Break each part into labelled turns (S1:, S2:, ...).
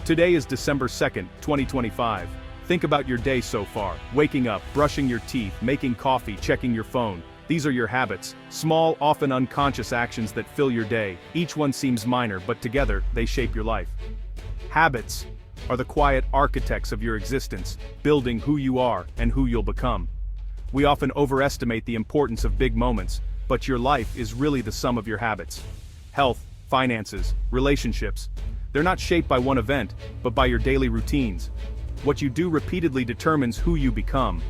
S1: Today is December 2nd, 2025. Think about your day so far. Waking up, brushing your teeth, making coffee, checking your phone. These are your habits. Small, often unconscious actions that fill your day. Each one seems minor, but together, they shape your life. Habits are the quiet architects of your existence, building who you are and who you'll become. We often overestimate the importance of big moments, but your life is really the sum of your habits. Health, finances, relationships. They're not shaped by one event, but by your daily routines. What you do repeatedly determines who you become.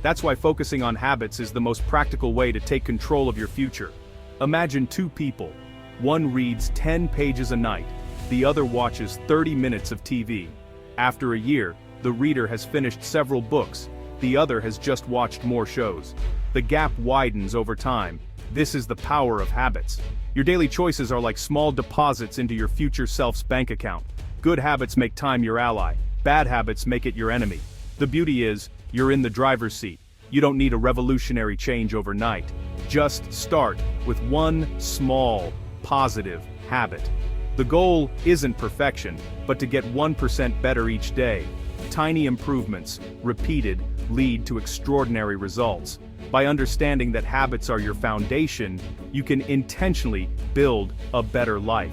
S1: That's why focusing on habits is the most practical way to take control of your future. Imagine two people. One reads 10 pages a night, the other watches 30 minutes of TV. After a year, the reader has finished several books, the other has just watched more shows. The gap widens over time. This is the power of habits. Your daily choices are like small deposits into your future self's bank account. Good habits make time your ally. Bad habits make it your enemy. The beauty is, you're in the driver's seat. You don't need a revolutionary change overnight. Just start with one small, positive habit. The goal isn't perfection, but to get 1% better each day. Tiny improvements, repeated, lead to extraordinary results. By understanding that habits are your foundation, you can intentionally build a better life.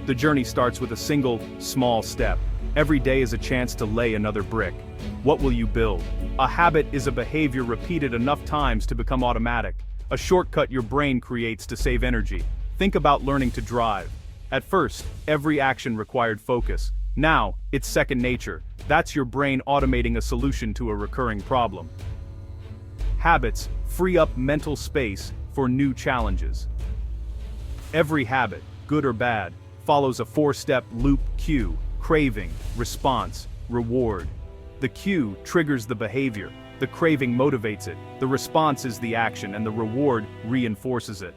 S1: The journey starts with a single, small step. Every day is a chance to lay another brick. What will you build? A habit is a behavior repeated enough times to become automatic. A shortcut your brain creates to save energy. Think about learning to drive. At first, every action required focus. Now, it's second nature. That's your brain automating a solution to a recurring problem. Habits free up mental space for new challenges. Every habit, good or bad, follows a four-step loop cue: craving, response, reward. The cue triggers the behavior, the craving motivates it, the response is the action, and the reward reinforces it.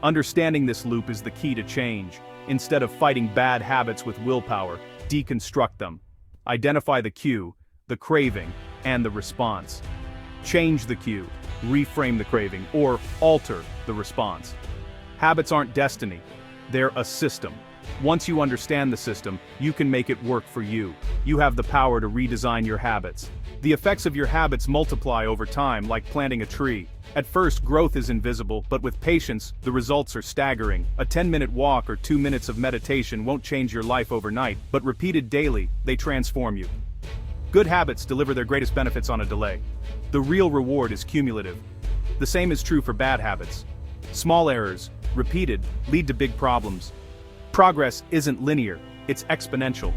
S1: Understanding this loop is the key to change. Instead of fighting bad habits with willpower, deconstruct them. Identify the cue, the craving, and the response. Change the cue, reframe the craving, or alter the response. Habits aren't destiny, they're a system. Once you understand the system, you can make it work for you. You have the power to redesign your habits. The effects of your habits multiply over time like planting a tree. At first, growth is invisible, but with patience, the results are staggering. A 10-minute walk or 2 minutes of meditation won't change your life overnight, but repeated daily, they transform you. Good habits deliver their greatest benefits on a delay. The real reward is cumulative. The same is true for bad habits. Small errors, repeated, lead to big problems. Progress isn't linear, it's exponential.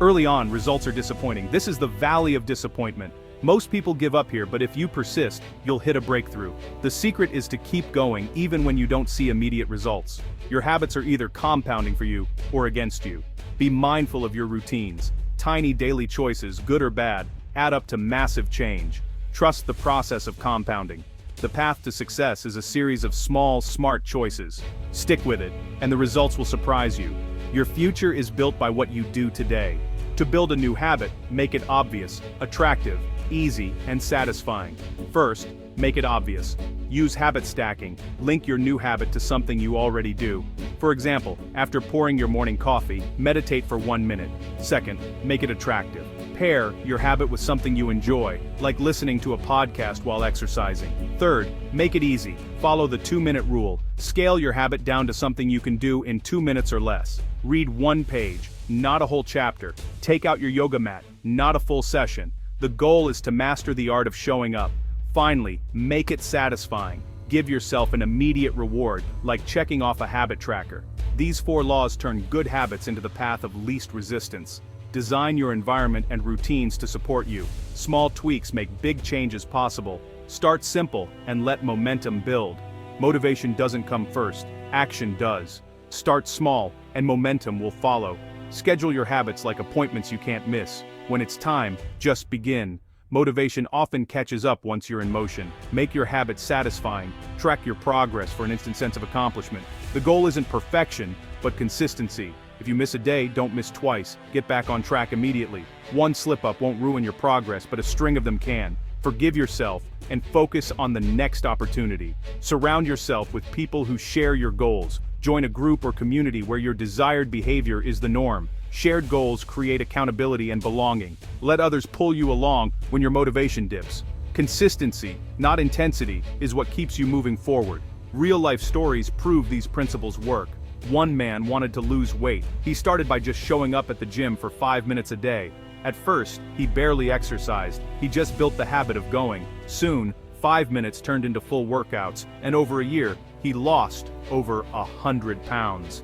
S1: Early on, results are disappointing. This is the valley of disappointment. Most people give up here, but if you persist, you'll hit a breakthrough. The secret is to keep going even when you don't see immediate results. Your habits are either compounding for you or against you. Be mindful of your routines. Tiny daily choices, good or bad, add up to massive change. Trust the process of compounding. The path to success is a series of small, smart choices. Stick with it, and the results will surprise you. Your future is built by what you do today. To build a new habit, make it obvious, attractive, easy, and satisfying. First, make it obvious. Use habit stacking. Link your new habit to something you already do. For example, after pouring your morning coffee, meditate for 1 minute. Second, make it attractive. Pair your habit with something you enjoy, like listening to a podcast while exercising. Third, make it easy. Follow the 2-minute rule. Scale your habit down to something you can do in 2 minutes or less. Read 1 page, not a whole chapter. Take out your yoga mat, not a full session. The goal is to master the art of showing up. Finally, make it satisfying. Give yourself an immediate reward, like checking off a habit tracker. These 4 laws turn good habits into the path of least resistance. Design your environment and routines to support you. Small tweaks make big changes possible. Start simple and let momentum build. Motivation doesn't come first, action does. Start small, and momentum will follow. Schedule your habits like appointments you can't miss. When it's time, just begin. Motivation often catches up once you're in motion. Make your habits satisfying. Track your progress for an instant sense of accomplishment. The goal isn't perfection, but consistency. If you miss a day, don't miss twice. Get back on track immediately. One slip-up won't ruin your progress, but a string of them can. Forgive yourself and focus on the next opportunity. Surround yourself with people who share your goals. Join a group or community where your desired behavior is the norm. Shared goals create accountability and belonging. Let others pull you along when your motivation dips. Consistency, not intensity, is what keeps you moving forward. Real-life stories prove these principles work. One man wanted to lose weight. He started by just showing up at the gym for 5 minutes a day. At first, he barely exercised. He just built the habit of going. Soon, 5 minutes turned into full workouts, and over a year, he lost over 100 pounds.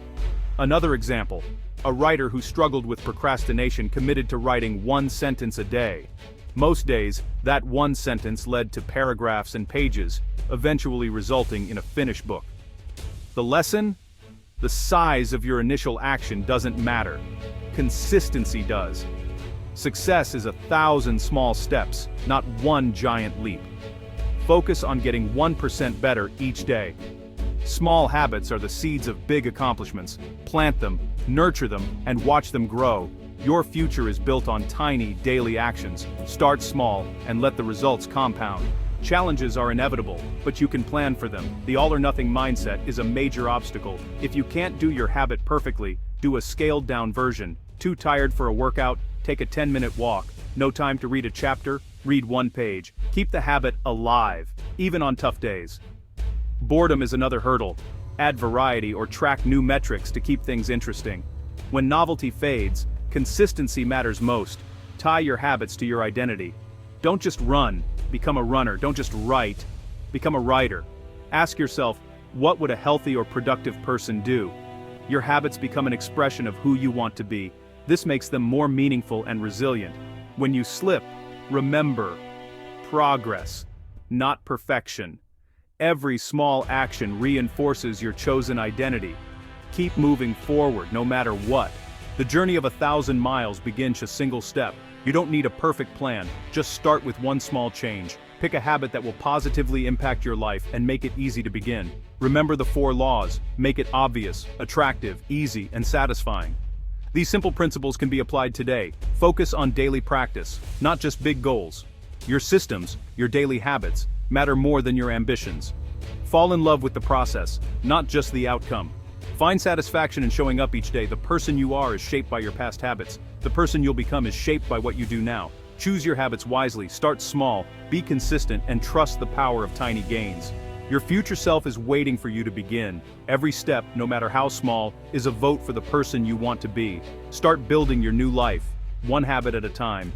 S1: Another example, a writer who struggled with procrastination committed to writing 1 sentence a day. Most days, that 1 sentence led to paragraphs and pages, eventually resulting in a finished book. The lesson? The size of your initial action doesn't matter. Consistency does. Success is 1,000 small steps, not one giant leap. Focus on getting 1% better each day. Small habits are the seeds of big accomplishments. Plant them, nurture them, and watch them grow. Your future is built on tiny, daily actions. Start small, and let the results compound. Challenges are inevitable, but you can plan for them. The all-or-nothing mindset is a major obstacle. If you can't do your habit perfectly, do a scaled-down version. Too tired for a workout? Take a 10-minute walk. No time to read a chapter? Read 1 page. Keep the habit alive, even on tough days. Boredom is another hurdle. Add variety or track new metrics to keep things interesting. When novelty fades, consistency matters most. Tie your habits to your identity. Don't just run, become a runner. Don't just write, become a writer. Ask yourself, what would a healthy or productive person do? Your habits become an expression of who you want to be. This makes them more meaningful and resilient. When you slip, remember, progress, not perfection. Every small action reinforces your chosen identity. Keep moving forward no matter what. The journey of 1,000 miles begins a single step. You don't need a perfect plan, just start with one small change. Pick a habit that will positively impact your life and make it easy to begin. Remember the 4 laws, make it obvious, attractive, easy, and satisfying. These simple principles can be applied today. Focus on daily practice, not just big goals. Your systems, your daily habits, matter more than your ambitions. Fall in love with the process, not just the outcome. Find satisfaction in showing up each day. The person you are is shaped by your past habits. The person you'll become is shaped by what you do now. Choose your habits wisely, start small, be consistent, and trust the power of tiny gains. Your future self is waiting for you to begin. Every step, no matter how small, is a vote for the person you want to be. Start building your new life, one habit at a time.